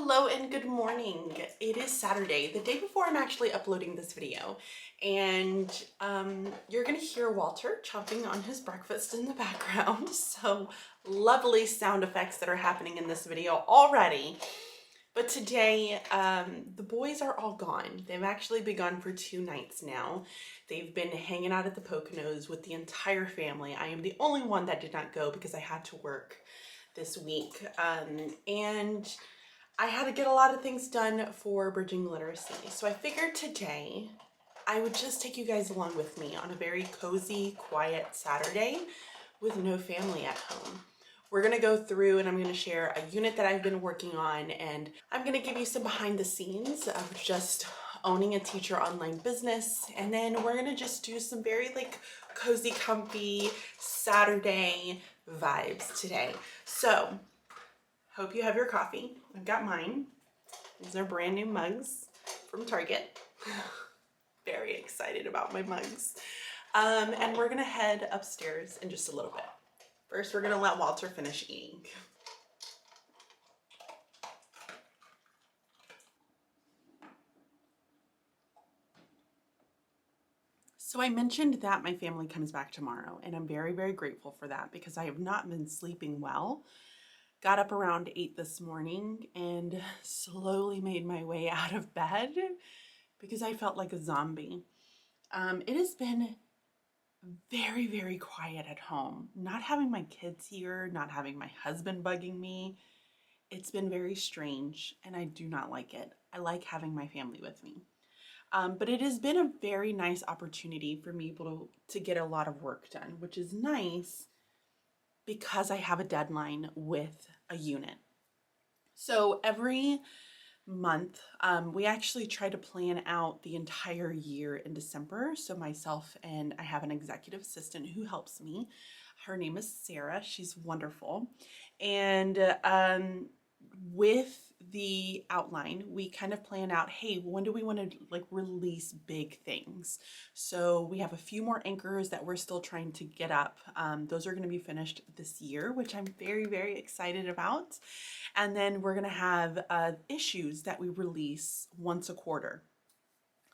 Hello and good morning. It is Saturday, the day before I'm actually uploading this video, and you're gonna hear Walter chomping on his breakfast in the background. So lovely sound effects that are happening in this video already. But today, the boys are all gone. They've actually been gone for 2 nights now. They've been hanging out at the Poconos with the entire family. I am the only one that did not go because I had to work this week. And I had to get a lot of things done for bridging literacy. So I figured today I would just take you guys along with me on a very cozy, quiet Saturday with no family at home. We're gonna go through and I'm gonna share a unit that I've been working on, and I'm gonna give you some behind the scenes of just owning a teacher online business. And then we're gonna just do some very cozy, comfy Saturday vibes today. So hope you have your coffee. I've got mine. These are brand new mugs from Target. Very excited about my mugs. And we're gonna head upstairs in just a little bit. First, we're gonna let Walter finish eating. So I mentioned that my family comes back tomorrow, and I'm very, very grateful for that because I have not been sleeping well. Got up around 8 this morning and slowly made my way out of bed because I felt like a zombie. It has been very, very quiet at home. Not having my kids here, not having my husband bugging me. It's been very strange and I do not like it. I like having my family with me. But it has been a very nice opportunity for me to get a lot of work done, which is nice because I have a deadline with a unit. So every month, we actually try to plan out the entire year in December. So myself and I have an executive assistant who helps me. Her name is Sarah. She's wonderful. And with the outline, we kind of plan out, hey, when do we want to release big things? So we have a few more anchors that we're still trying to get up. Those are going to be finished this year, which I'm very, very excited about. And then we're going to have issues that we release once a quarter.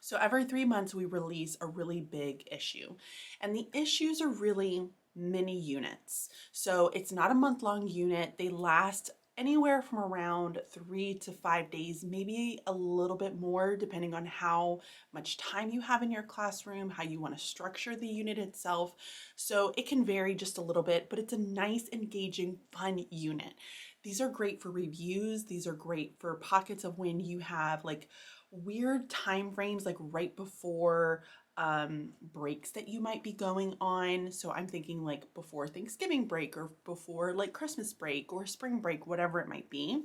So every 3 months we release a really big issue. And the issues are really mini units. So it's not a month-long unit. They last anywhere from around 3 to 5 days, maybe a little bit more, depending on how much time you have in your classroom, how you want to structure the unit itself. So it can vary just a little bit, but it's a nice, engaging, fun unit. These are great for reviews. These are great for pockets of when you have weird time frames, right before breaks that you might be going on. So I'm thinking before Thanksgiving break or before Christmas break or spring break, whatever it might be.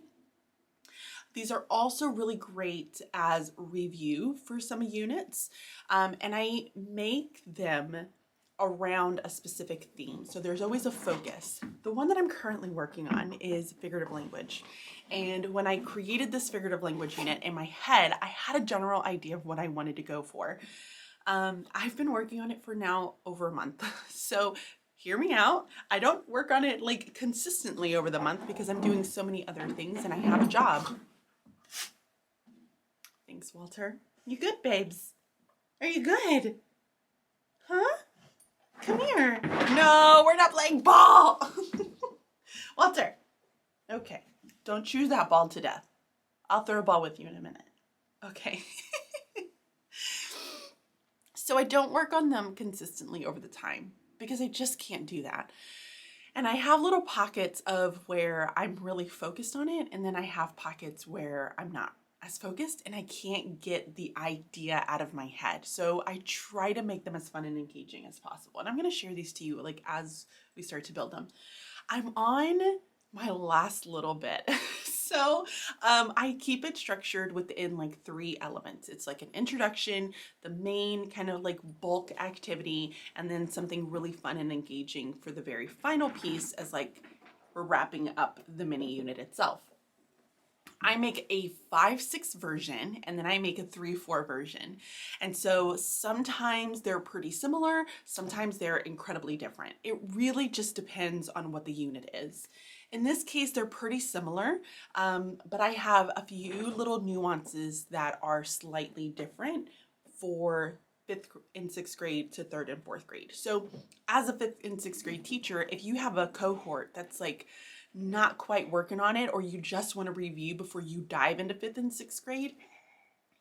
These are also really great as review for some units. And I make them around a specific theme. So there's always a focus. The one that I'm currently working on is figurative language. And when I created this figurative language unit in my head, I had a general idea of what I wanted to go for. I've been working on it for now over a month. So hear me out. I don't work on it consistently over the month because I'm doing so many other things and I have a job. Thanks, Walter. You good, babes? Are you good? Huh? Come here. No, we're not playing ball. Walter. Okay. Don't chew that ball to death. I'll throw a ball with you in a minute. Okay. So I don't work on them consistently over the time because I just can't do that. And I have little pockets of where I'm really focused on it, and then I have pockets where I'm not as focused and I can't get the idea out of my head. So I try to make them as fun and engaging as possible. And I'm going to share these to you as we start to build them. I'm on my last little bit. So I keep it structured within 3 elements. It's an introduction, the main kind of bulk activity, and then something really fun and engaging for the very final piece as we're wrapping up the mini unit itself. I make a 5-6 version and then I make a 3-4 version. And so sometimes they're pretty similar, sometimes they're incredibly different. It really just depends on what the unit is. In this case, they're pretty similar, but I have a few little nuances that are slightly different for fifth and sixth grade to third and fourth grade. So as a fifth and sixth grade teacher, if you have a cohort that's like not quite working on it, or you just want to review before you dive into fifth and sixth grade,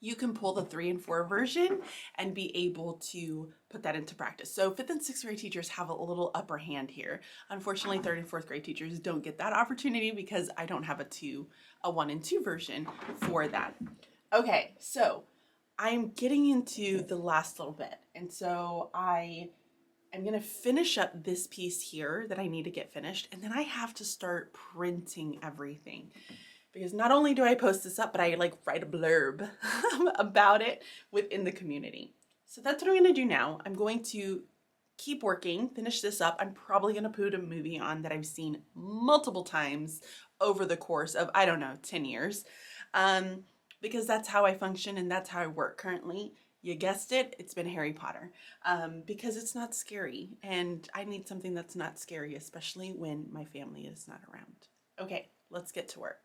you can pull the 3 and 4 version and be able to put that into practice. So fifth and sixth grade teachers have a little upper hand here. Unfortunately, third and fourth grade teachers don't get that opportunity because I don't have a 1 and 2 version for that. Okay, so I'm getting into the last little bit. And so I'm gonna finish up this piece here that I need to get finished, and then I have to start printing everything. Because not only do I post this up, but I like write a blurb about it within the community. So that's what I'm gonna do now. I'm going to keep working, finish this up. I'm probably gonna put a movie on that I've seen multiple times over the course of, I don't know, 10 years. Because that's how I function and that's how I work currently. You guessed it, it's been Harry Potter. Because it's not scary, and I need something that's not scary, especially when my family is not around. Okay, let's get to work.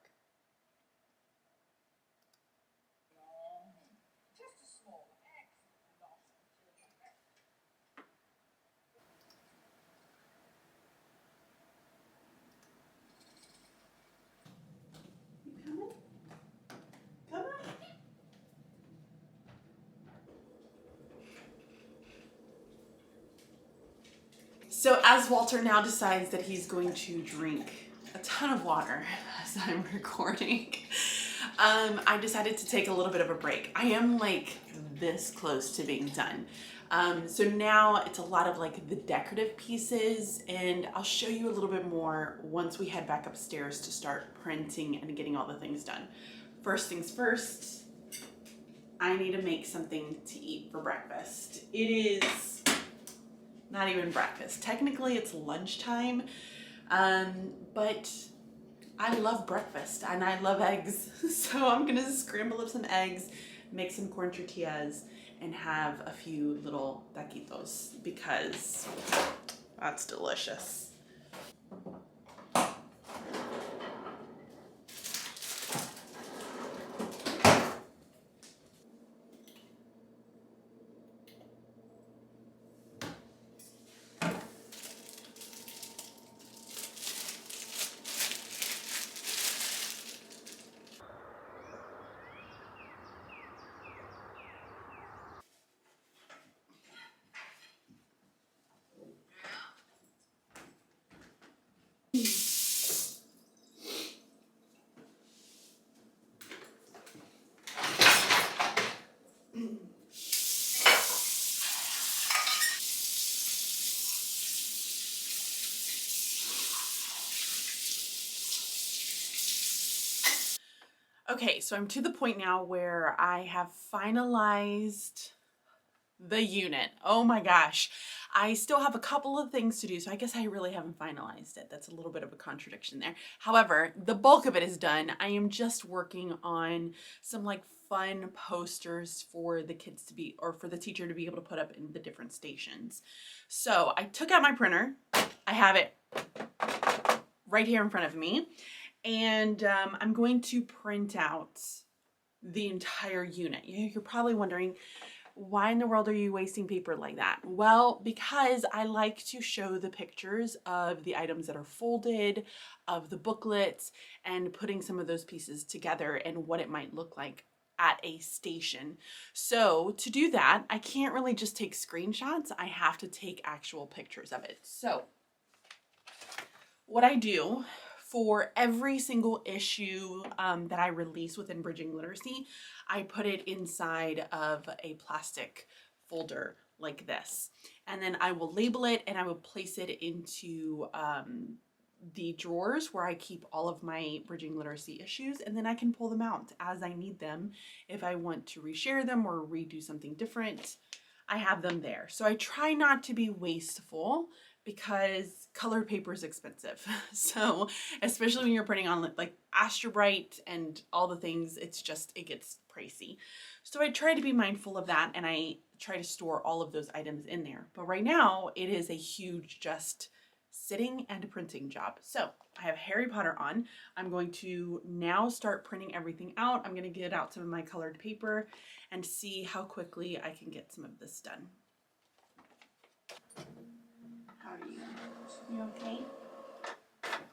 So as Walter now decides that he's going to drink a ton of water as I'm recording, I decided to take a little bit of a break. I am like this close to being done. So now it's a lot of like the decorative pieces, and I'll show you a little bit more once we head back upstairs to start printing and getting all the things done. First things first, I need to make something to eat for breakfast. It is not even breakfast. Technically it's lunchtime, but I love breakfast and I love eggs. So I'm gonna scramble up some eggs, make some corn tortillas, and have a few little taquitos because that's delicious. Okay, so I'm to the point now where I have finalized the unit. Oh my gosh. I still have a couple of things to do, so I guess I really haven't finalized it. That's a little bit of a contradiction there. However, the bulk of it is done. I am just working on some like fun posters for the kids to be, or for the teacher to be able to put up in the different stations. So I took out my printer. I have it right here in front of me. And I'm going to print out the entire unit. You're probably wondering, why in the world are you wasting paper like that? Well, because I like to show the pictures of the items that are folded, of the booklets, and putting some of those pieces together and what it might look like at a station. So to do that, I can't really just take screenshots. I have to take actual pictures of it. So what I do for every single issue that I release within Bridging Literacy, I put it inside of a plastic folder like this. And then I will label it and I will place it into the drawers where I keep all of my Bridging Literacy issues, and then I can pull them out as I need them. If I want to reshare them or redo something different, I have them there. So I try not to be wasteful, because colored paper is expensive. So especially when you're printing on like Astrobrite and all the things, it gets pricey. So I try to be mindful of that, and I try to store all of those items in there. But right now it is a huge just sitting and printing job. So I have Harry Potter on. I'm going to now start printing everything out. I'm going to get out some of my colored paper and see how quickly I can get some of this done. How are you? You okay?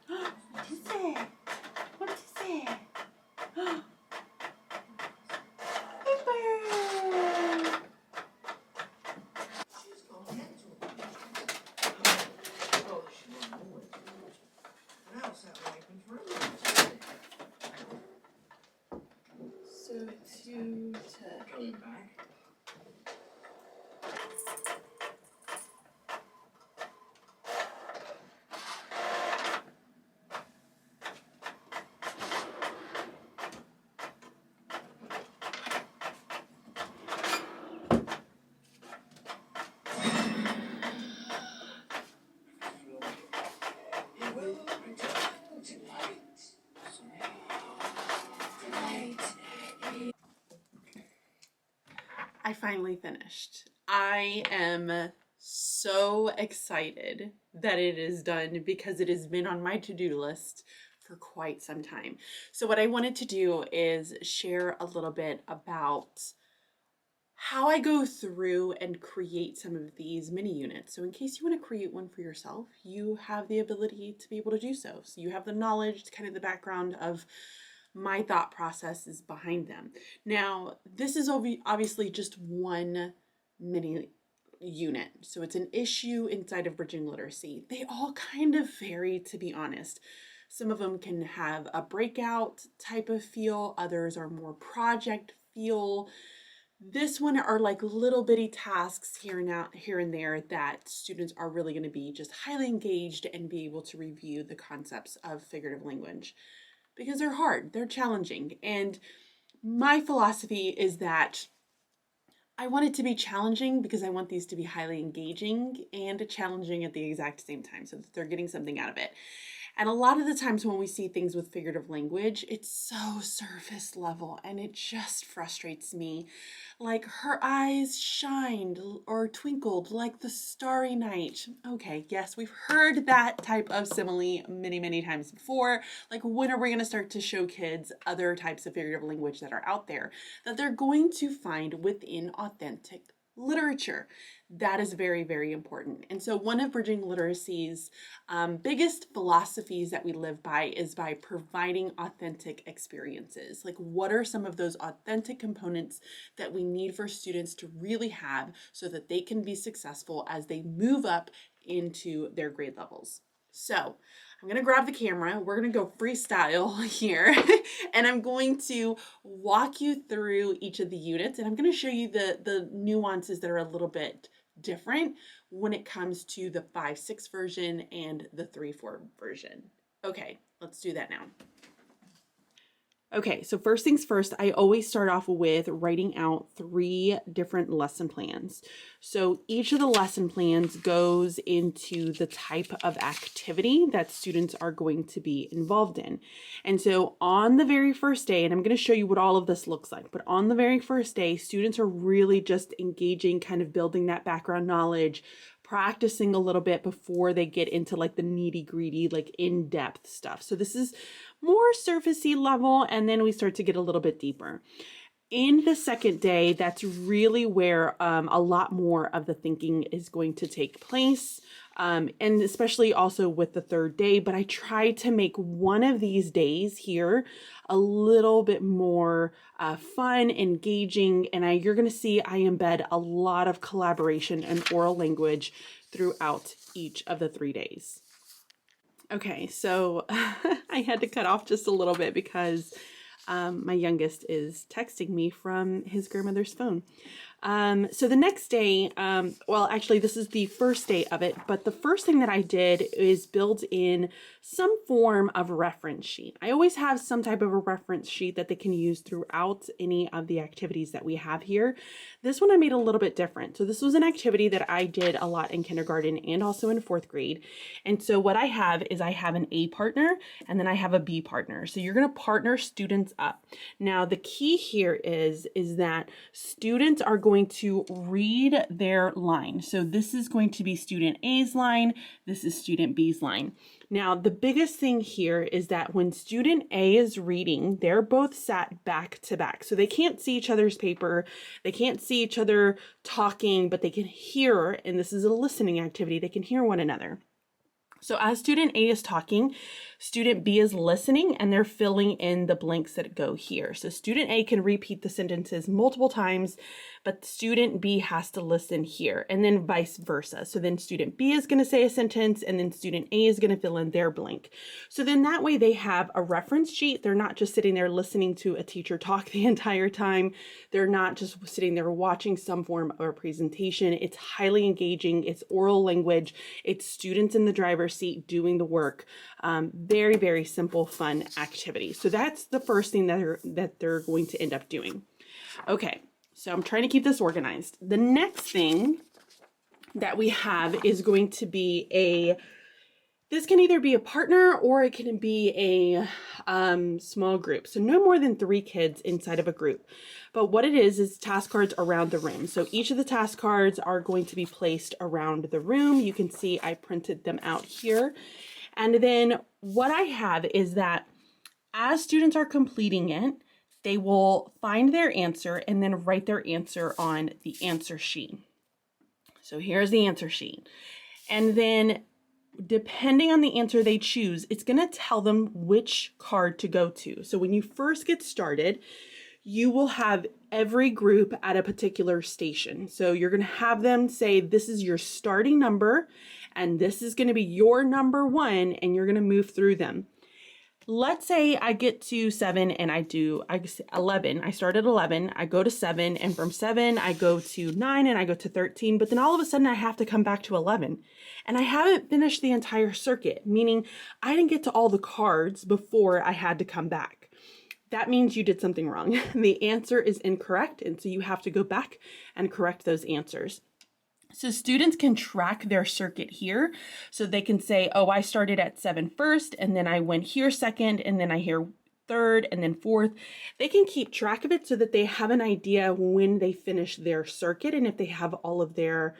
What is it? What is it? Paper! So to I finally finished. I am so excited that it is done because it has been on my to-do list for quite some time. So what I wanted to do is share a little bit about how I go through and create some of these mini units. So in case you want to create one for yourself, you have the ability to be able to do so. So you have the knowledge, kind of the background of my thought processes behind them. Now, this is obviously just one mini unit. So it's an issue inside of bridging literacy. They all kind of vary, to be honest. Some of them can have a breakout type of feel, others are more project feel. This one are like little bitty tasks here and there that students are really going to be just highly engaged and be able to review the concepts of figurative language because they're hard, they're challenging. And my philosophy is that I want it to be challenging because I want these to be highly engaging and challenging at the exact same time so that they're getting something out of it. And a lot of the times when we see things with figurative language, it's so surface level and it just frustrates me. Like her eyes shined or twinkled like the starry night. Okay, yes, we've heard that type of simile many, many times before. Like, when are we going to start to show kids other types of figurative language that are out there that they're going to find within authentic literature? That is very, very important. And so one of Bridging Literacy's biggest philosophies that we live by is by providing authentic experiences. Like, what are some of those authentic components that we need for students to really have so that they can be successful as they move up into their grade levels? So I'm going to grab the camera. We're going to go freestyle here. And I'm going to walk you through each of the units. And I'm going to show you the nuances that are a little bit different when it comes to the 5-6 version and the 3-4 version. Okay, let's do that now. Okay, so first things first, I always start off with writing out 3 different lesson plans. So each of the lesson plans goes into the type of activity that students are going to be involved in. And so on the very first day, and I'm going to show you what all of this looks like, but on the very first day, students are really just engaging, kind of building that background knowledge, practicing a little bit before they get into like the nitty-gritty, like in-depth stuff. So this is more surfacey level, and then we start to get a little bit deeper. In the second day, that's really where a lot more of the thinking is going to take place, and especially also with the third day. But I try to make one of these days here a little bit more fun, engaging, and you're going to see I embed a lot of collaboration and oral language throughout each of the 3 days. Okay, so I had to cut off just a little bit because my youngest is texting me from his grandmother's phone. So the next day, well, actually, this is the first day of it, but the first thing that I did is build in some form of reference sheet. I always have some type of a reference sheet that they can use throughout any of the activities that we have here. This one I made a little bit different. So this was an activity that I did a lot in kindergarten and also in 4th grade. And so what I have is I have an A partner and then I have a B partner. So you're going to partner students up. Now, the key here is that students are going going to read their line. So this is going to be student A's line. This is student B's line. Now, the biggest thing here is that when student A is reading, they're both sat back to back. So they can't see each other's paper. They can't see each other talking, but they can hear, and this is a listening activity, they can hear one another. So as student A is talking, student B is listening, and they're filling in the blanks that go here. So student A can repeat the sentences multiple times, but student B has to listen here, and then vice versa. So then student B is going to say a sentence, and then student A is going to fill in their blank. So then that way they have a reference sheet. They're not just sitting there listening to a teacher talk the entire time. They're not just sitting there watching some form of a presentation. It's highly engaging. It's oral language. It's students in the driver's seat doing the work. Very, very simple, fun activity. So that's the first thing that they're going to end up doing. Okay, so I'm trying to keep this organized. The next thing that we have is going to be this can either be a partner or it can be a small group. So no more than 3 kids inside of a group. But what it is task cards around the room. So each of the task cards are going to be placed around the room. You can see I printed them out here. And then what I have is that as students are completing it, they will find their answer and then write their answer on the answer sheet. So here's the answer sheet. And then depending on the answer they choose, it's going to tell them which card to go to. So when you first get started, you will have every group at a particular station. So you're going to have them say, this is your starting number, and this is going to be your number 1, and you're going to move through them. Let's say I get to 7 and I 11. I start at 11, I go to 7, and from 7 I go to 9 and I go to 13, but then all of a sudden I have to come back to 11. And I haven't finished the entire circuit, meaning I didn't get to all the cards before I had to come back. That means you did something wrong. The answer is incorrect, and so you have to go back and correct those answers. So students can track their circuit here. So they can say, oh, I started at 7 first, and then I went here second, and then I here third, and then fourth. They can keep track of it so that they have an idea when they finish their circuit and if they have all of their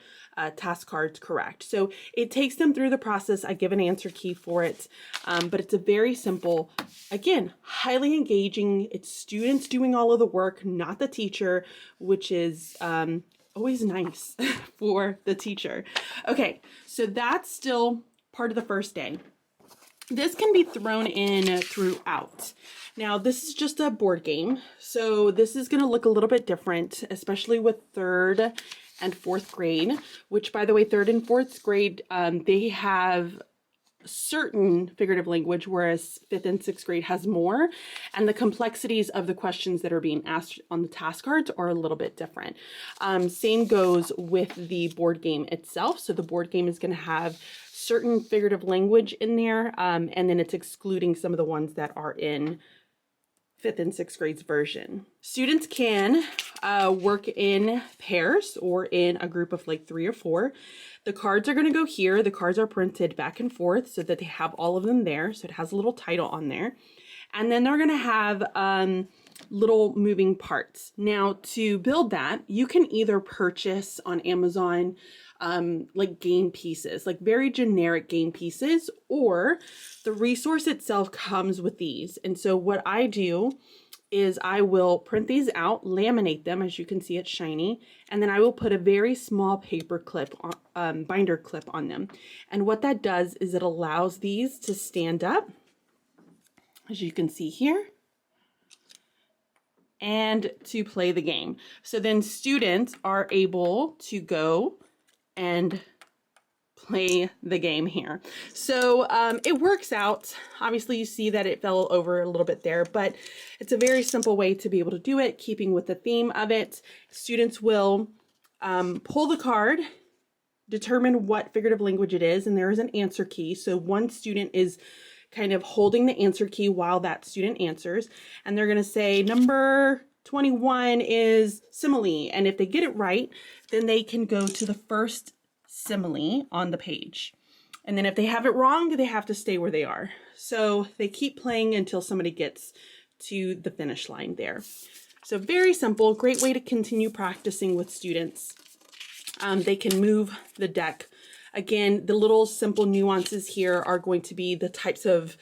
task cards correct. So it takes them through the process. I give an answer key for it, but it's a very simple, again, highly engaging. It's students doing all of the work, not the teacher, which is always nice for the teacher. Okay, so that's still part of the first day. This can be thrown in throughout. Now, this is just a board game, so this is going to look a little bit different, especially with 3rd and 4th grade, which, by the way, 3rd and 4th grade, they have certain figurative language, whereas 5th and 6th grade has more, and the complexities of the questions that are being asked on the task cards are a little bit different. Same goes with the board game itself. So the board game is going to have certain figurative language in there, and then it's excluding some of the ones that are in 5th and 6th grade's version. Students can work in pairs or in a group of like 3 or 4. The cards are going to go here. The cards are printed back and forth so that they have all of them there. So it has a little title on there. And then they're going to have little moving parts. Now, to build that, you can either purchase on Amazon like game pieces, like very generic game pieces, or the resource itself comes with these. And so what I do is I will print these out, laminate them, as you can see it's shiny, and then I will put a very small paper clip, binder clip on them. And what that does is it allows these to stand up, as you can see here, and to play the game. So then students are able to go and play the game here. So it works out. Obviously you see that it fell over a little bit there, but it's a very simple way to be able to do it, keeping with the theme of it. Students will pull the card, determine what figurative language it is, and there is an answer key. So one student is kind of holding the answer key while that student answers, and they're going to say number 21 is simile, and if they get it right, then they can go to the first simile on the page. And then if they have it wrong, they have to stay where they are. So they keep playing until somebody gets to the finish line there. So very simple, great way to continue practicing with students. They can move the deck. Again, the little simple nuances here are going to be the types of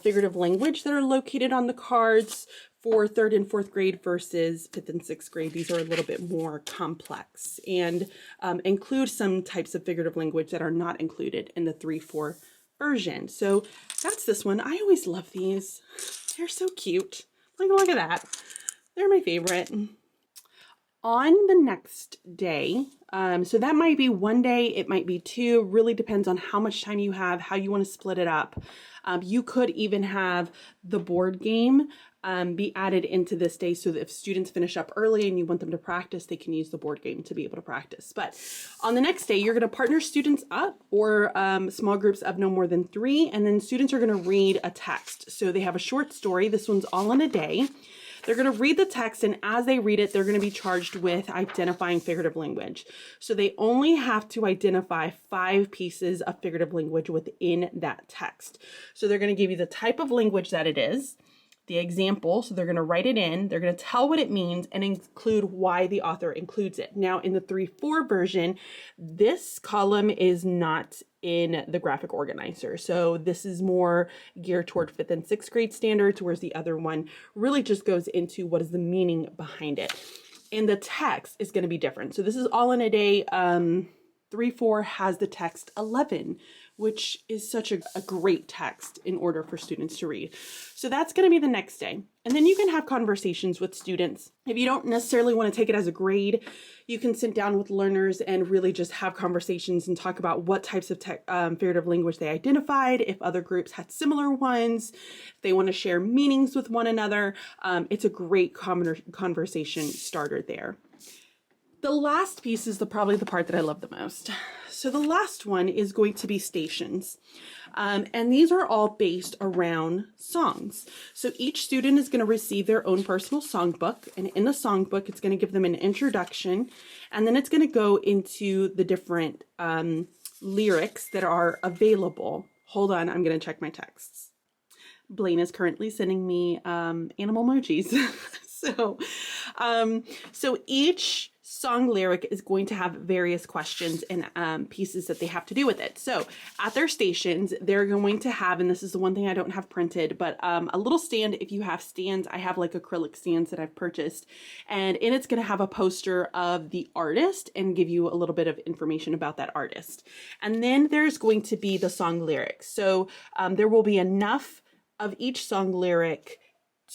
figurative language that are located on the cards for 3rd and 4th grade versus 5th and 6th grade. These are a little bit more complex and include some types of figurative language that are not included in the 3-4 version. So that's this one. I always love these. They're so cute. Like, look at that. They're my favorite. On the next day, so that might be one day, it might be two, really depends on how much time you have, how you want to split it up. You could even have the board game be added into this day so that if students finish up early and you want them to practice, they can use the board game to be able to practice. But on the next day, you're going to partner students up or small groups of no more than 3, and then students are going to read a text. So they have a short story. This one's all in a day. They're going to read the text, and as they read it, they're going to be charged with identifying figurative language. So they only have to identify 5 pieces of figurative language within that text. So they're going to give you the type of language that it is, the example, so they're going to write it in, they're going to tell what it means and include why the author includes it. Now in the 3-4 version, this column is not in the graphic organizer. So this is more geared toward 5th and 6th grade standards, whereas the other one really just goes into what is the meaning behind it. And the text is going to be different. So this is all in a day. 3-4 has the text 11, which is such a great text in order for students to read. So that's going to be the next day. And then you can have conversations with students. If you don't necessarily want to take it as a grade, you can sit down with learners and really just have conversations and talk about what types of figurative language they identified, if other groups had similar ones, if they want to share meanings with one another. It's a great conversation starter there. The last piece is probably the part that I love the most. So the last one is going to be stations. And these are all based around songs. So each student is going to receive their own personal songbook. And in the songbook, it's going to give them an introduction. And then it's going to go into the different lyrics that are available. Hold on, I'm going to check my texts. Blaine is currently sending me animal emojis. So each song lyric is going to have various questions and pieces that they have to do with it. So at their stations, they're going to have, and this is the one thing I don't have printed, but a little stand. If you have stands, I have like acrylic stands that I've purchased, and in it's going to have a poster of the artist and give you a little bit of information about that artist. And then there's going to be the song lyrics. So there will be enough of each song lyric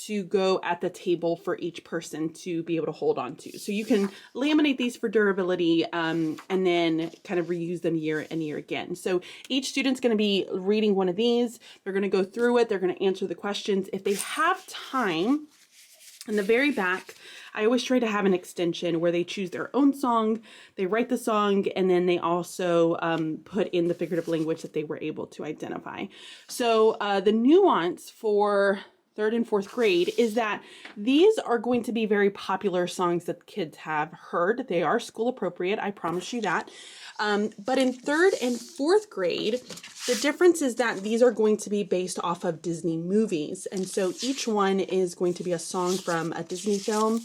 to go at the table for each person to be able to hold on to. So you can laminate these for durability and then kind of reuse them year and year again. So each student's going to be reading one of these. They're going to go through it. They're going to answer the questions. If they have time, in the very back, I always try to have an extension where they choose their own song, they write the song, and then they also put in the figurative language that they were able to identify. So the nuance for 3rd and 4th grade is that these are going to be very popular songs that kids have heard. They are school appropriate, I promise you that. But in 3rd and 4th grade, the difference is that these are going to be based off of Disney movies. And so each one is going to be a song from a Disney film.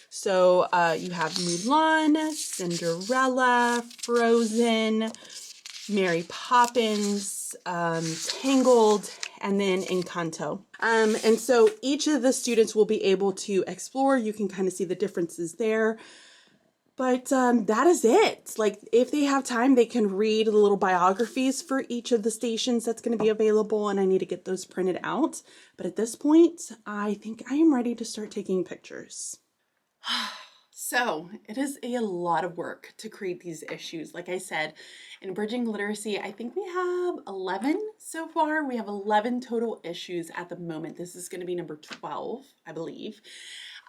So you have Mulan, Cinderella, Frozen, Mary Poppins, Tangled, and then Encanto. And so each of the students will be able to explore. You can kind of see the differences there. But that is it. Like, if they have time, they can read the little biographies for each of the stations that's going to be available, and I need to get those printed out. But at this point, I think I am ready to start taking pictures. So it is a lot of work to create these issues. Like I said, in Bridging Literacy, I think we have 11 so far. We have 11 total issues at the moment. This is going to be number 12, I believe.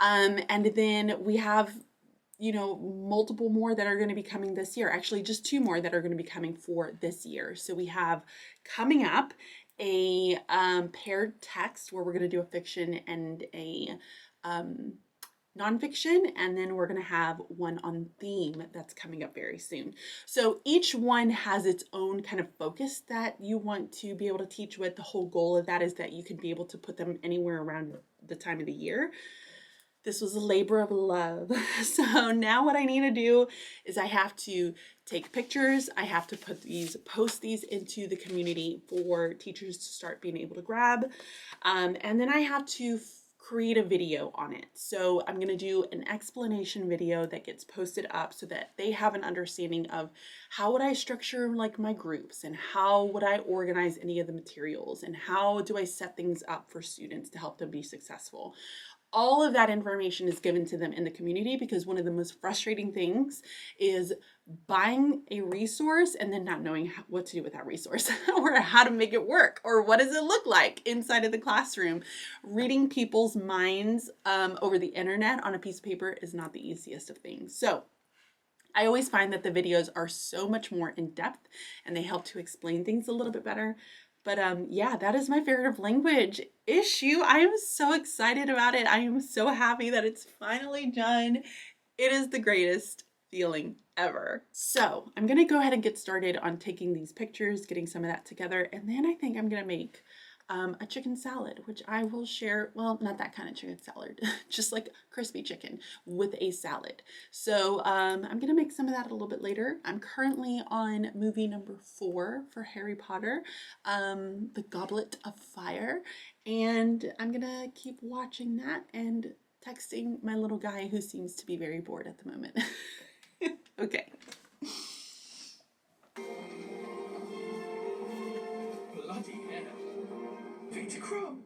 And then we have, you know, multiple more that are going to be coming this year. Actually, just 2 more that are going to be coming for this year. So we have coming up a paired text where we're going to do a fiction and a nonfiction, and then we're going to have one on theme that's coming up very soon. So each one has its own kind of focus that you want to be able to teach with. The whole goal of that is that you can be able to put them anywhere around the time of the year. This was a labor of love. So now what I need to do is I have to take pictures. I have to post these into the community for teachers to start being able to grab. And then I have to create a video on it. So I'm going to do an explanation video that gets posted up so that they have an understanding of how would I structure like my groups, and how would I organize any of the materials, and how do I set things up for students to help them be successful. All of that information is given to them in the community, because one of the most frustrating things is buying a resource and then not knowing what to do with that resource or how to make it work, or what does it look like inside of the classroom. Reading people's minds over the internet on a piece of paper is not the easiest of things. So I always find that the videos are so much more in depth and they help to explain things a little bit better. But yeah, that is my figurative language issue. I am so excited about it. I am so happy that it's finally done. It is the greatest feeling ever. So I'm gonna go ahead and get started on taking these pictures, getting some of that together, and then I think I'm gonna make a chicken salad, which I will share. Well, not that kind of chicken salad, just like crispy chicken with a salad. So I'm gonna make some of that a little bit later. I'm currently on movie number 4 for Harry Potter, The Goblet of Fire, and I'm gonna keep watching that and texting my little guy who seems to be very bored at the moment. Okay. Bloody hell. Peter Crumb.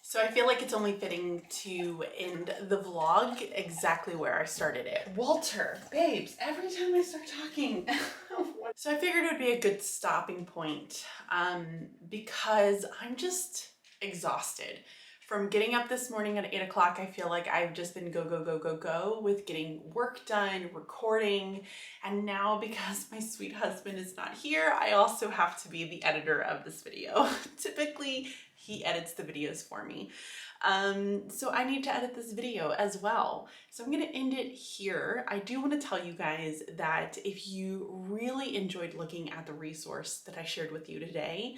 So I feel like it's only fitting to end the vlog exactly where I started it. Walter, babes, every time I start talking. So I figured it would be a good stopping point because I'm just exhausted. From getting up this morning at 8 o'clock, I feel like I've just been go with getting work done, recording, and now because my sweet husband is not here, I also have to be the editor of this video. Typically, he edits the videos for me. So I need to edit this video as well. So I'm gonna end it here. I do want to tell you guys that if you really enjoyed looking at the resource that I shared with you today,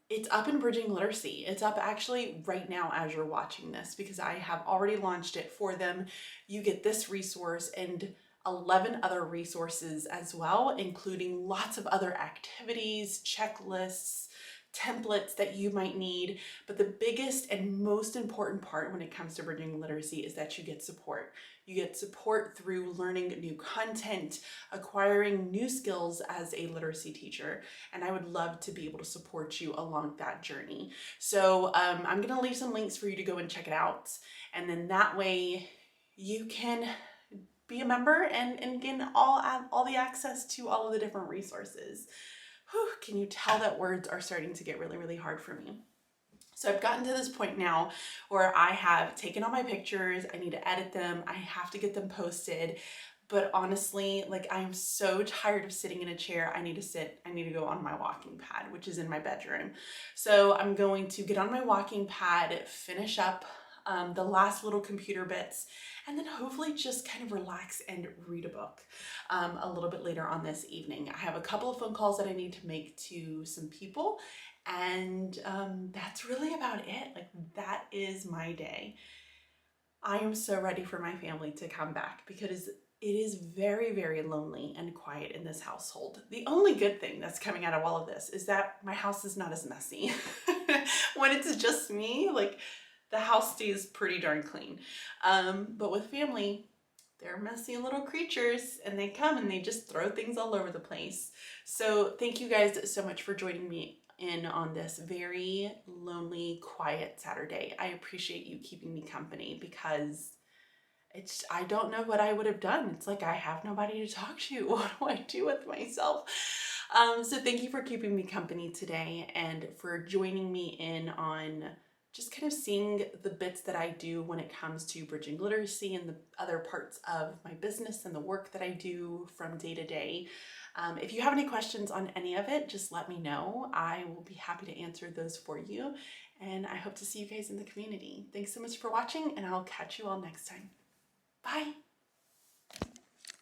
it's up in Bridging Literacy. It's up actually right now as you're watching this, because I have already launched it for them. You get this resource and 11 other resources as well, including lots of other activities, checklists, templates that you might need. But the biggest and most important part when it comes to Bridging Literacy is that you get support. You get support through learning new content, acquiring new skills as a literacy teacher, and I would love to be able to support you along that journey. So I'm gonna leave some links for you to go and check it out, and then that way you can be a member and get all the access to all of the different resources. Whew, can you tell that words are starting to get really, really hard for me? So I've gotten to this point now where I have taken all my pictures, I need to edit them, I have to get them posted. But honestly, like, I'm so tired of sitting in a chair. I need to go on my walking pad, which is in my bedroom. So I'm going to get on my walking pad, finish up the last little computer bits, and then hopefully just kind of relax and read a book a little bit later on this evening. I have a couple of phone calls that I need to make to some people, and that's really about it. Like, that is my day. I am so ready for my family to come back, because it is very, very lonely and quiet in this household. The only good thing that's coming out of all of this is that my house is not as messy. When it's just me, like, the house stays pretty darn clean. But with family, they're messy little creatures, and they come and they just throw things all over the place. So thank you guys so much for joining me in on this very lonely, quiet Saturday. I appreciate you keeping me company, because I don't know what I would have done. It's like I have nobody to talk to. What do I do with myself? So thank you for keeping me company today and for joining me in on just kind of seeing the bits that I do when it comes to Bridging Literacy and the other parts of my business and the work that I do from day to day. If you have any questions on any of it, just let me know. I will be happy to answer those for you. And I hope to see you guys in the community. Thanks so much for watching, and I'll catch you all next time. Bye.